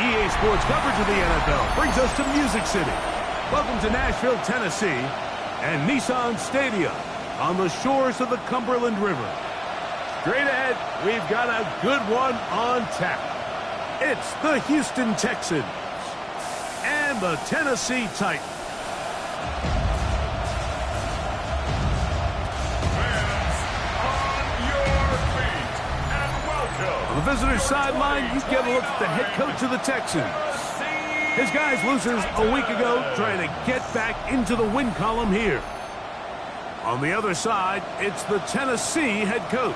EA Sports coverage of the NFL brings us to Music City. Welcome to Nashville, Tennessee, and Nissan Stadium on the shores of the Cumberland River. Straight ahead, we've got a good one on tap. It's the Houston Texans and the Tennessee Titans. On the visitor's sideline, you get a look at the head coach of the Texans. His guys loses a week ago trying to get back into the win column here. On the other side, it's the Tennessee head coach.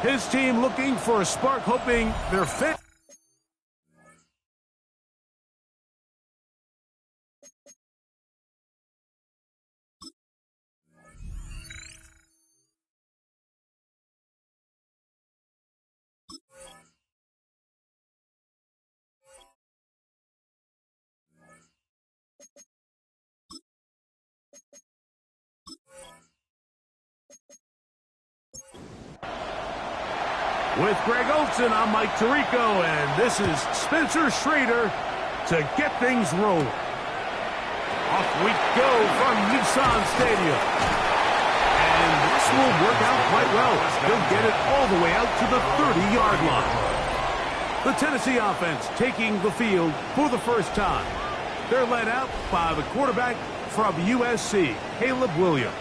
His team looking for a spark, hoping they're fit. With Greg Olson, I'm Mike Tirico, and this is Spencer Schrader to get things rolling. Off we go from Nissan Stadium. And this will work out quite well. They'll get it all the way out to the 30-yard line. The Tennessee offense taking the field for the first time. They're led out by the quarterback from USC, Caleb Williams.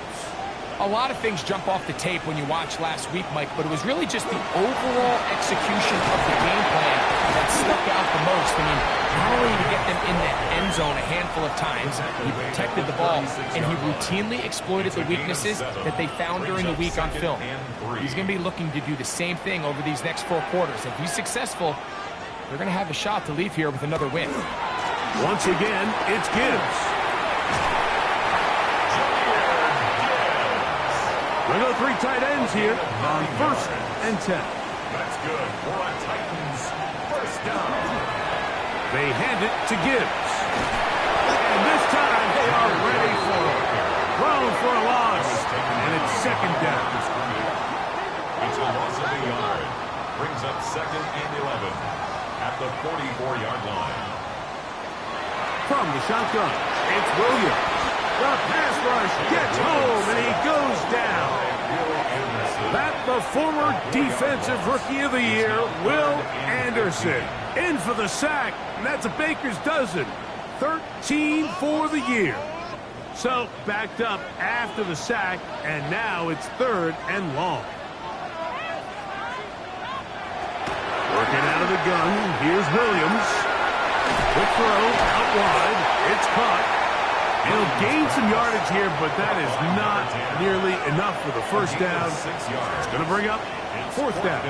A lot of things jump off the tape when you watch last week, Mike, but it was really just the overall execution of the game plan that stuck out the most. I mean, not only did he get them in the end zone a handful of times, he protected the ball, and he routinely exploited the weaknesses that they found during the week on film. He's going to be looking to do the same thing over these next 4 quarters. If he's successful, they're going to have a shot to leave here with another win. Once again, it's Gibbs. We go 3 tight ends here on 1st and 10. That's good for a Titans first down. They hand it to Gibbs. And this time they are ready for it. Thrown for a loss. And it's 2nd down. It's a loss of a yard. Brings up 2nd and 11 at the 44-yard line. From the shotgun, it's Williams. The pass rush gets home, and he goes down. That the former Defensive Rookie of the Year, Will Anderson, in for the sack, and that's a baker's dozen. 13 for the year. So backed up after the sack, and now it's 3rd and long. Working out of the gun, here's Williams. Quick throw, out wide, it's caught. He'll gain some yardage here, but that is not nearly enough for the first down. It's going to bring up 4th down.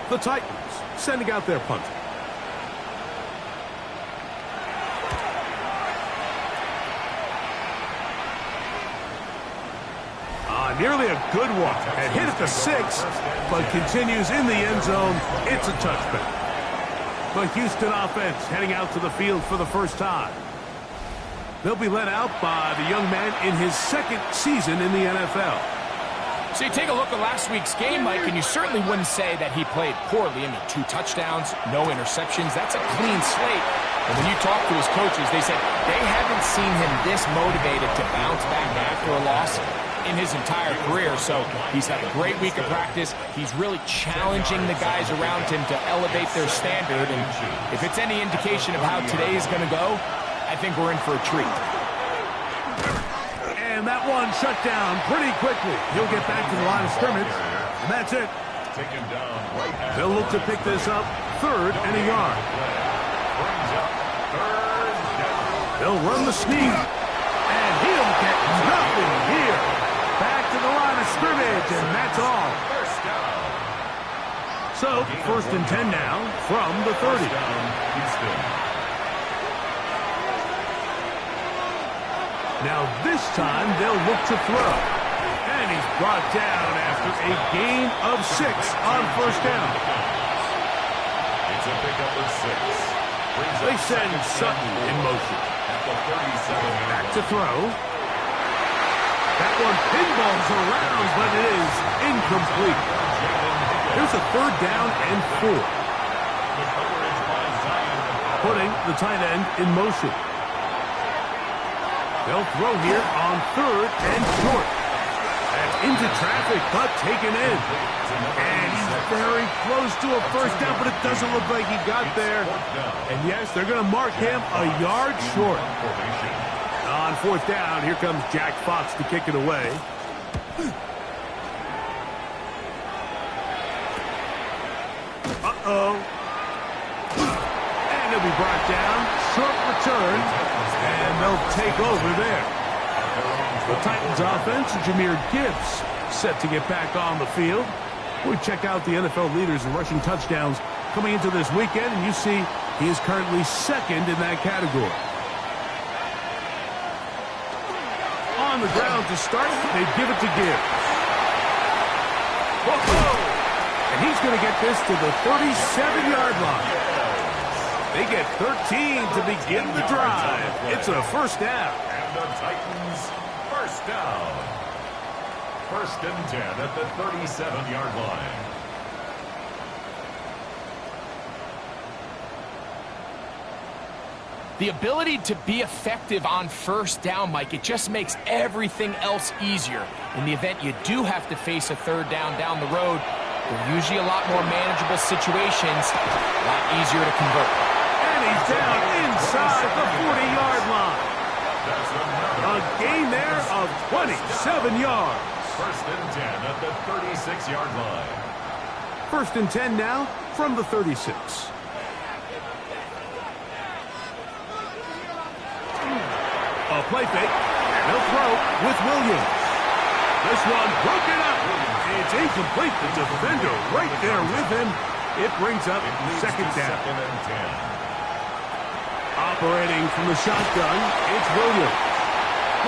The Titans sending out their punter. Nearly a good one. And hit at the 6, but continues in the end zone. It's a touchback. The Houston offense heading out to the field for the first time. They'll be led out by the young man in his 2nd season in the NFL. So you take a look at last week's game, Mike, and you certainly wouldn't say that he played poorly. I mean, 2 touchdowns, no interceptions. That's a clean slate. And when you talk to his coaches, they said they haven't seen him this motivated to bounce back after a loss in his entire career. So he's had a great week of practice. He's really challenging the guys around him to elevate their standard. And if it's any indication of how today is going to go, I think we're in for a treat. And that one shut down pretty quickly. He'll get back to the line of scrimmage, and that's it. They'll look to pick this up 3rd and a yard. They'll run the sneak, and he'll get nothing here. Back to the line of scrimmage, and that's all. So, 1st and 10 now from the 30. Now this time they'll look to throw. And he's brought down after a gain of 6 on 1st down. It's a pickup of 6. They send Sutton in motion. Back to throw. That one pinballs around, but it is incomplete. Here's a 3rd down and 4. putting the tight end in motion. They'll throw here on 3rd and short. That's into traffic, but taken in. And he's very close to a first down, but it doesn't look like he got there. And yes, they're going to mark him a yard short. On 4th down, here comes Jack Fox to kick it away. Uh-oh. And he'll be brought down. Short return. And they'll take over there. The Titans offense, Jahmyr Gibbs, set to get back on the field. We check out the NFL leaders in rushing touchdowns coming into this weekend, and you see he is currently 2nd in that category. On the ground to start, they give it to Gibbs. Whoa! And he's going to get this to the 37-yard line. They get 13 to begin the drive. It's a first down. And the Titans, first down. 1st and 10 at the 37-yard line. The ability to be effective on first down, Mike, it just makes everything else easier. In the event you do have to face a 3rd down the road, they're usually a lot more manageable situations, a lot easier to convert. And he's down inside the 40-yard line. A gain there of 27 yards. 1st and 10 at the 36-yard line. 1st and 10 now from the 36. A play fake, and he'll throw with Williams. This one broken up. It's incomplete. The defender right there with him. It brings up 2nd down. 2nd and 10. Operating from the shotgun, it's Williams.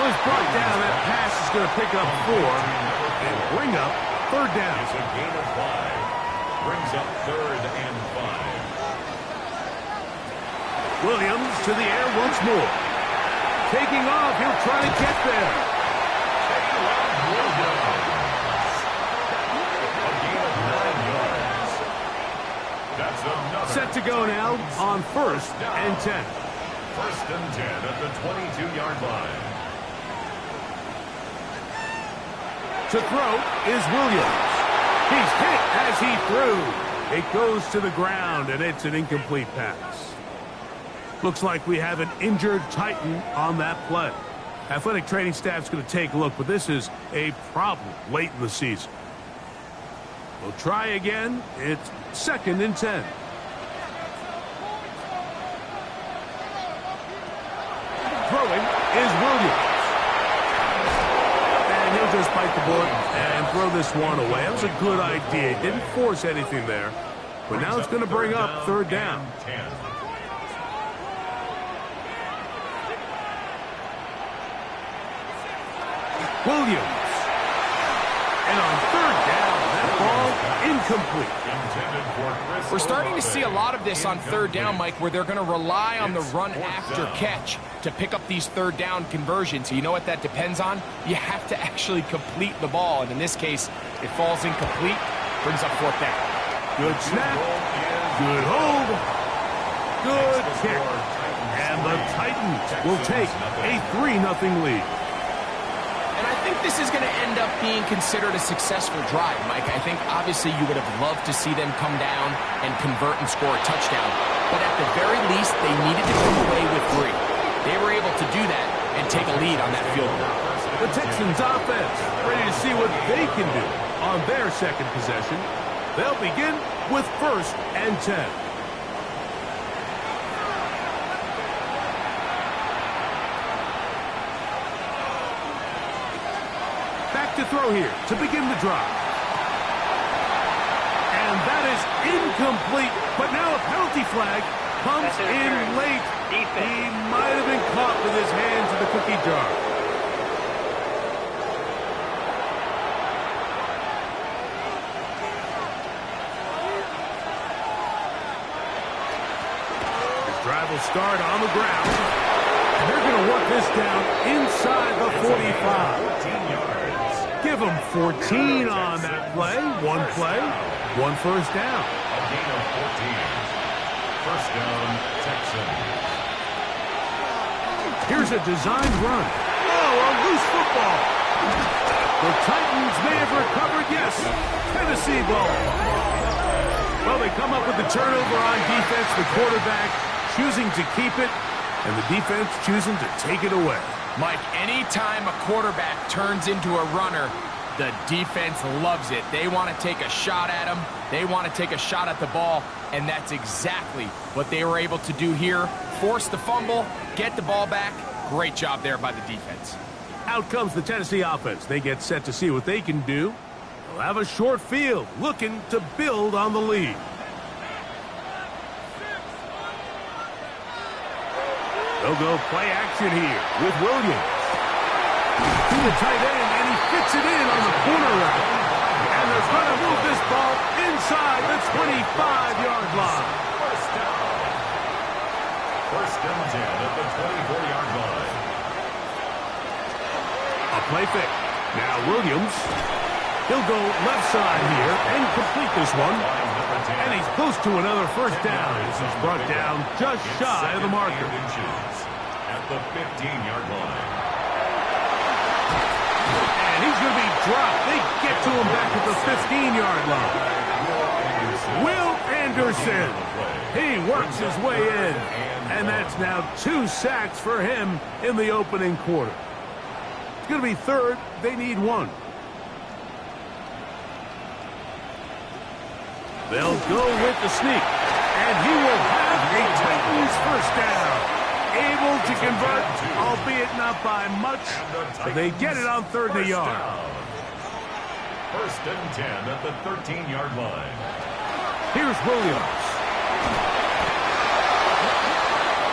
Was brought down. That pass is going to pick up 4 and bring up 3rd down. It's a gain of 5. Brings up 3rd and 5. Williams to the air once more. Taking off, he'll try to get there. Caleb Williams. A gain of 9 yards. That's another. Set to go now on 1st and 10. 1st and 10 at the 22-yard line. To throw is Williams. He's hit as he threw. It goes to the ground, and it's an incomplete pass. Looks like we have an injured Titan on that play. Athletic training staff's going to take a look, but this is a problem late in the season. We'll try again. It's 2nd and 10. Throwing is Williams. And he'll just bite the bullet and throw this one away. That was a good idea. He didn't force anything there. But now it's going to bring up 3rd down. 10. Williams. And on 3rd down, that ball incomplete. We're starting to see a lot of this on 3rd down, Mike, where they're going to rely on the run after catch to pick up these 3rd down conversions. You know what that depends on? You have to actually complete the ball, and in this case, it falls incomplete, brings up 4th down. Good snap, good hold, good kick. And the Titans will take a 3-0 lead. And I think this is going to end up being considered a successful drive, Mike. I think obviously you would have loved to see them come down and convert and score a touchdown. But at the very least, they needed to come away with 3. They were able to do that and take a lead on that field goal. The Texans offense ready to see what they can do on their 2nd possession. They'll begin with 1st and 10. To throw here to begin the drive. And that is incomplete, but now a penalty flag comes in late. He might have been caught with his hands in the cookie jar. His drive will start on the ground, and they're going to work this down inside the 45. Give them 14 on that play. One play, 1 first down. A gain of 14. First down, Texans. Here's a designed run. Oh, a loose football. The Titans may have recovered, yes. Tennessee ball. Well, they come up with the turnover on defense. The quarterback choosing to keep it, and the defense choosing to take it away. Mike, anytime a quarterback turns into a runner, the defense loves it. They want to take a shot at him. They want to take a shot at the ball, and that's exactly what they were able to do here. Force the fumble, get the ball back. Great job there by the defense. Out comes the Tennessee offense. They get set to see what they can do. They'll have a short field, looking to build on the lead. They'll go play action here with Williams. To the tight end, and he fits it in on the corner route. And they're going to move this ball inside the 25-yard line. First and 10 at the 24-yard line. A play fake. Now Williams. He'll go left side here and complete this one. And he's close to another first down. This is brought down just shy of the marker. At the 15-yard line. And he's going to be dropped. They get to him back at the 15-yard line. Will Anderson. He works his way in. And that's now 2 sacks for him in the opening quarter. It's going to be third. They need 1. They'll go with the sneak. And he will have a Titans first down. Able to convert, albeit not by much. But they get it on 3rd and a yard. First and 10 at the 13-yard line. Here's Williams.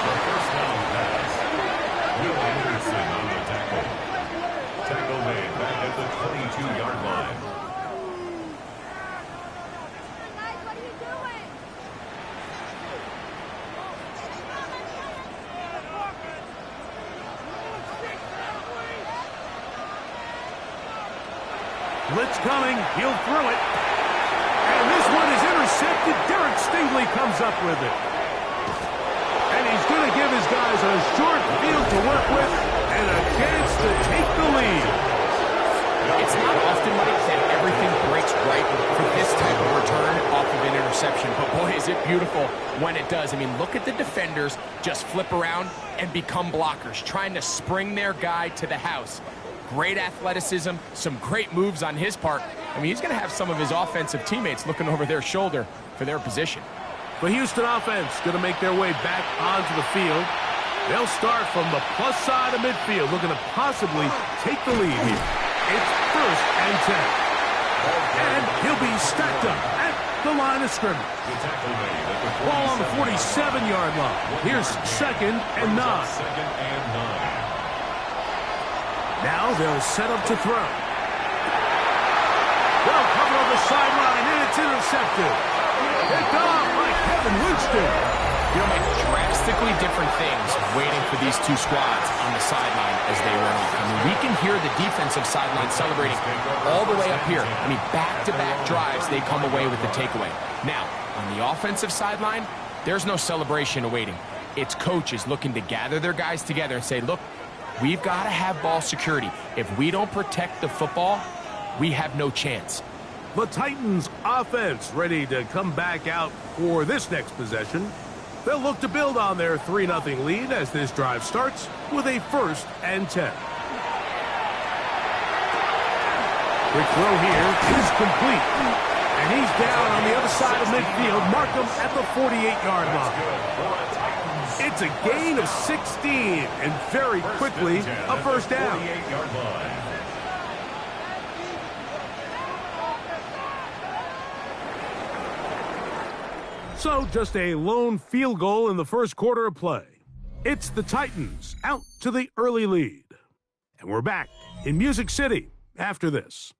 The first down pass. Will Anderson on the tackle. Tackle made back at the 22-yard line. Blitz coming. He'll throw it. And this one is intercepted. Derek Stingley comes up with it. And he's going to give his guys a short field to work with and a chance to take the lead. It's not often, Mike, that everything breaks right for this type of return off of an interception. But boy, is it beautiful when it does. I mean, look at the defenders just flip around and become blockers, trying to spring their guy to the house. Great athleticism, some great moves on his part. I mean, he's going to have some of his offensive teammates looking over their shoulder for their position. The Houston offense going to make their way back onto the field. They'll start from the plus side of midfield, looking to possibly take the lead here. It's first and 10. And he'll be stacked up at the line of scrimmage. Ball on the 47-yard line. Here's second and 9. Now they'll set up to throw. Well covered on the sideline, and it's intercepted. Picked off by Kevin Winston. You know, Mike, drastically different things waiting for these two squads on the sideline as they run off. I mean, we can hear the defensive sideline celebrating all the way up here. I mean, back-to-back drives, they come away with the takeaway. Now, on the offensive sideline, there's no celebration awaiting. It's coaches looking to gather their guys together and say, look, we've got to have ball security. If we don't protect the football, we have no chance. The Titans offense ready to come back out for this next possession. They'll look to build on their 3-0 lead as this drive starts with a first and 10. Quick throw here is complete. And he's down on the other side of midfield. Markham at the 48-yard line. It's a gain of 16, and very quickly a first down. So just a lone field goal in the first quarter of play. It's the Titans out to the early lead. And we're back in Music City after this.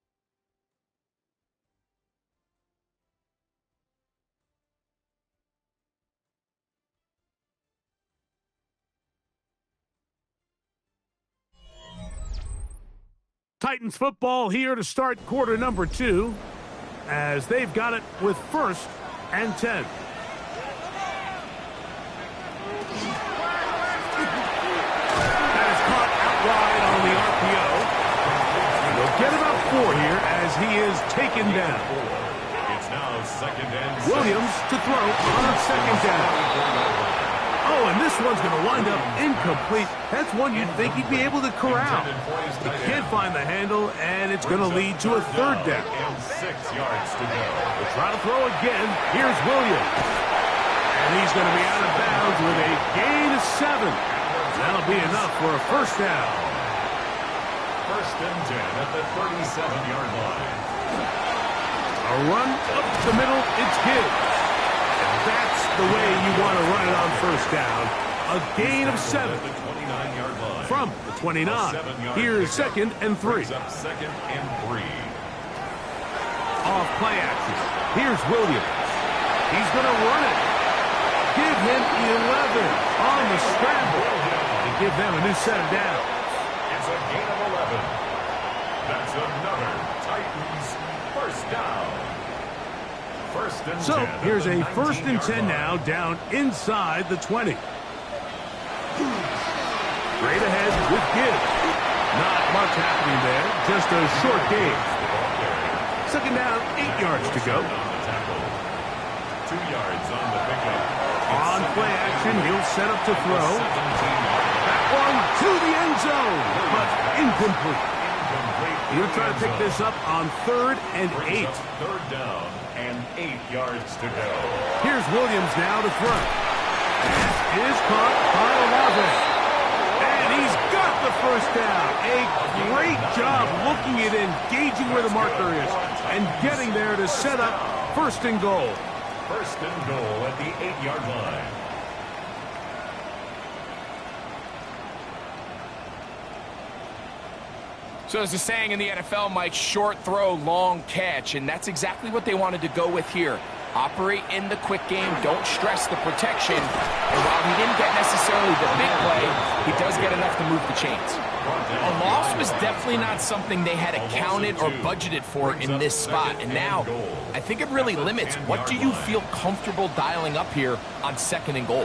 Titans football here to start quarter number 2 as they've got it with first and 10. That is caught out wide on the RPO. They'll get about 4 here as he is taken down. It's now second and Williams to throw on second down. Oh, and this one's going to wind up incomplete. That's one you'd think he'd be able to corral. He can't find the handle, and it's going to lead to a third down. And 6 yards to go. They'll try to throw again. Here's Williams. And he's going to be out of bounds with a gain of 7. That'll be enough for a first down. First and 10 at the 37-yard line. A run up the middle, it's good. And that's the way you want to run it on first down. A gain of 7 At the 29-yard line. from the 29. Here's second and 3. Brings up second and 3. Off play action. Here's Williams. He's going to run it. Give him 11 on the scramble. And give them a new set of downs. It's a gain of 11. That's another Titans first down. First and 10. So here's a first and 10 line. now down inside the 20. Straight ahead with Gibbs. Not much happening there. Just a short gain. Second down, 8 yards to go. 2 yards on the pickup. On play action, he'll set up to throw. 17-yard That one to the end zone, but incomplete. He'll try to pick this up on third and 8. Third down and 8 yards to go. Here's Williams now to throw. This is caught by Olave. And he's got the first down. A great job looking at engaging where the marker is and getting there to set up first and goal. First and goal at the 8-yard line. So there's a saying in the NFL, Mike, short throw, long catch, and that's exactly what they wanted to go with here. Operate in the quick game, don't stress the protection, and while he didn't get necessarily the big play, he does get enough to move the chains. A loss was definitely not something they had accounted or budgeted for in this spot, and now I think it really limits what do you feel comfortable dialing up here on second and goal.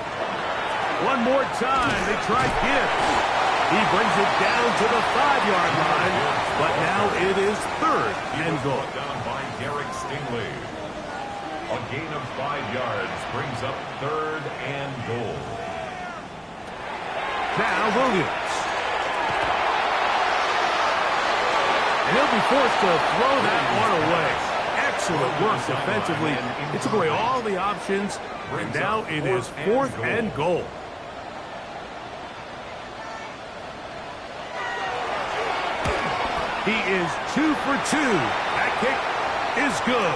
One more time, they try Gibbs. He brings it down to the 5-yard line, but now it is third and goal. Down by Derek Stingley. A gain of 5 yards brings up third and goal. Now Williams. And he'll be forced to throw that one away. Excellent work defensively. It took away all the options, and now it is fourth and goal. He is 2 for 2. That kick is good.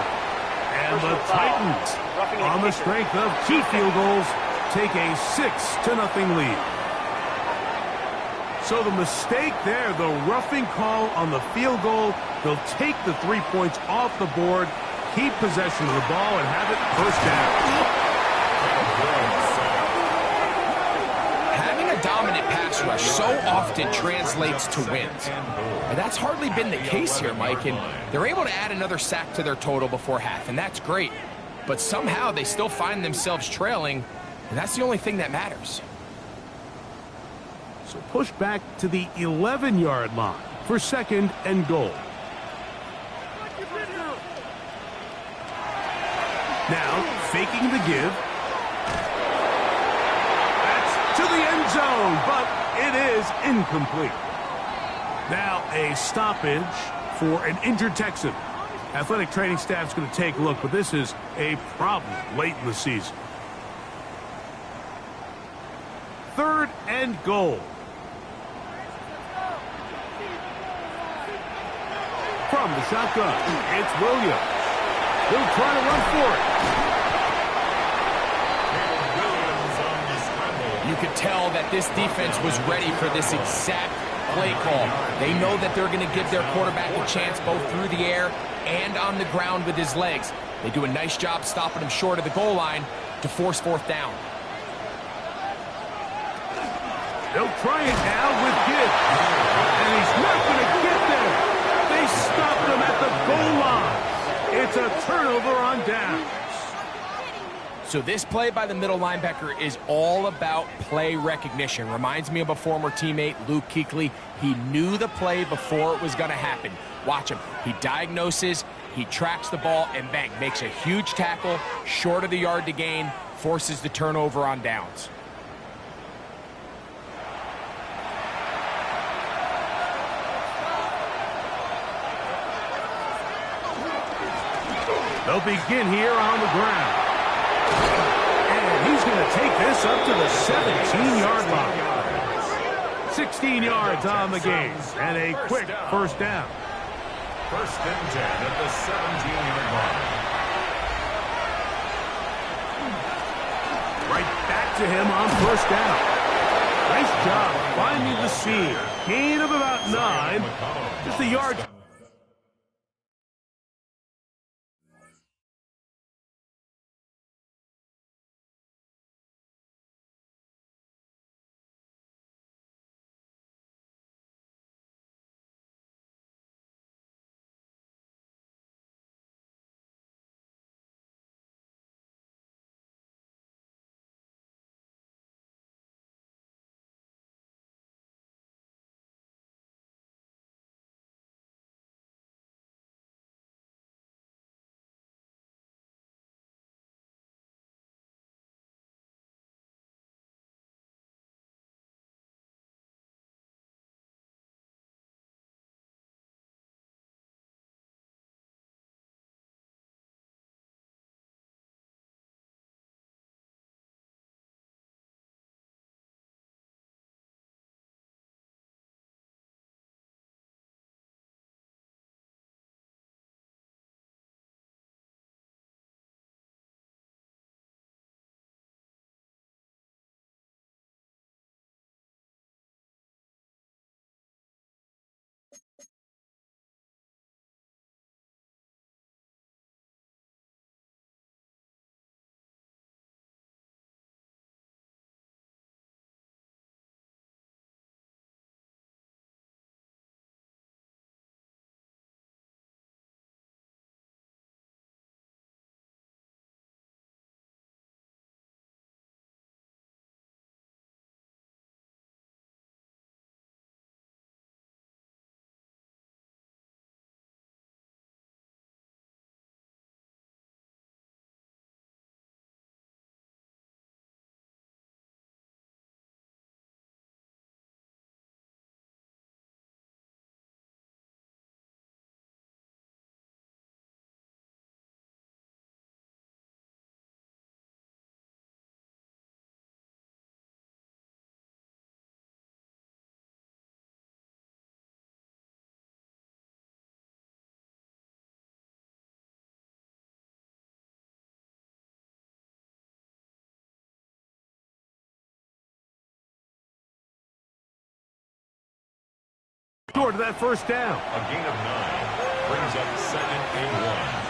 And the Titans, on the strength of 2 field goals, take a 6-0 lead. So the mistake there, the roughing call on the field goal, they'll take the 3 points off the board, keep possession of the ball, and have it first down. Dominant pass rush so often translates to wins. And that's hardly been the case here, Mike, and they're able to add another sack to their total before half, and that's great. But somehow they still find themselves trailing, and that's the only thing that matters. So push back to the 11-yard line for second and goal. Now, faking the give. To the end zone, but it is incomplete. Now a stoppage for an injured Texan. Athletic training staff's going to take a look, but this is a problem late in the season. Third and goal. From the shotgun, it's Williams. He'll try to run for it. You could tell that this defense was ready for this exact play call. They know that they're going to give their quarterback a chance both through the air and on the ground with his legs. They do a nice job stopping him short of the goal line to force fourth down. They'll try it now with Gibbs. And he's not going to get there. They stopped him at the goal line. It's a turnover on downs. So this play by the middle linebacker is all about play recognition. Reminds me of a former teammate, Luke Kuechly. He knew the play before it was going to happen. Watch him. He diagnoses, he tracks the ball, and bang, makes a huge tackle, short of the yard to gain, forces the turnover on downs. They'll begin here on the ground. And he's going to take this up to the 17-yard line. 16 yards on the game, and a quick first down. First and 10 at the 17-yard line. Right back to him on first down. Nice job finding the seam. Gain of about 9. Just a yard. Short of that first down. A gain of 9 brings up 2nd and 1.